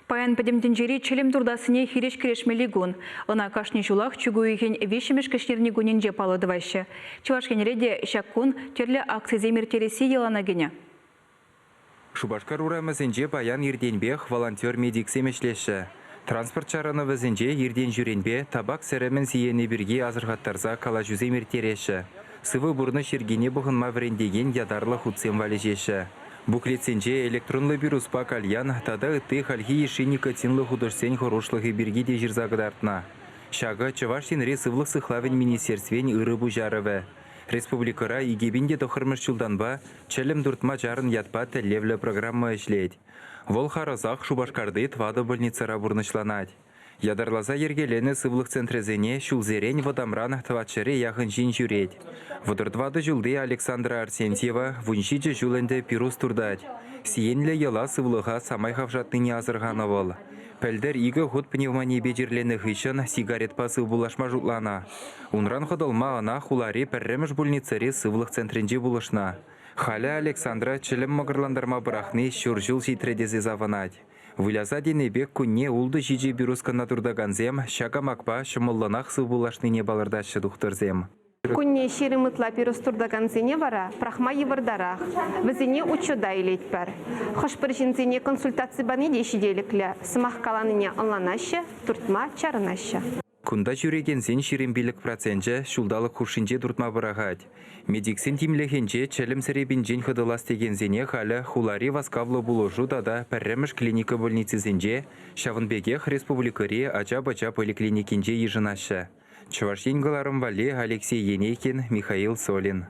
Паян пәдемден челем турдасыне хиреш керешмелі гун. Она кашни жулақ чугуйген вешімеш кішнерні гуненже палыдывайшы. Чувашкенреде шаккун терлі акцизей мертересі елана гене. Шубашкар урамызынже паян ерденбех волонтер медиксемешлеші. Транспорт чараны візінже ерден жүренбе табак сәрімін сиені бірге азырғаттарза кала жүзе мертереші. Сывы бұрны шергене бұғынма врендеген ядарлы худсем валежеші. Буклетсенже электронлы вируспа кальян тада ыты хальхи еши никотинлы художсен хорошлығы бірге де jirзағыдартына. Шағы Чавашинре сывлық сықлавен министерствен ыры бұжарывы. Республикара игебінде тоқырмыш жылданба чәлім дұртма жарын ятпа тәллевлі программа ішлейд. Вол харазақ Шубашкарды твады больницара бұрнышланад. Ядарлаза ергелені сывлық центрезене шулзерен водамран тватшыры яғын жин жүрет. Водырдвады жылды Александра Арсентьева вуншиджі жүлінді пирус турдад. Сиенлі ела сывлыға самай хавжатныне азырғаны бол. Пәлдер игі ход пневмония бедерлені хышын сигарет пасы булашма жұтлана. Унран ходылма ана хулари пәрреміш больницаре сывлық центренже булышна. Халя Александра чілім мағырландарма бірақны шүржіл житредезе заванад. Выляза денебек күнне улды жиджи бюрускана турдаганзем, шака макпа шымылланақ сывбулашны не балырдашы дұқтырзем. Күнне шерімітла пирус турдаганзене вара, прахма евардарақ, візіне учуда илетпір. Хошпір жінзене консультация баны дешеделіклі, сымақ каланыне онланашы, туртма чарынашы. Кунда жүрегензен шерембелік процентжі шулдалық хушинже дұртма бірағад. Медиксен тимлехенже чәлім сәребінжен қыдылас тегензене халі хулари васкавлы бұлыжу дада пәрреміш клиника больницизенже Шавынбегех республикари ача-бача поликлиникенже ежінашы. Чувашингаларым вали Алексей Енейкин, Михаил Солин.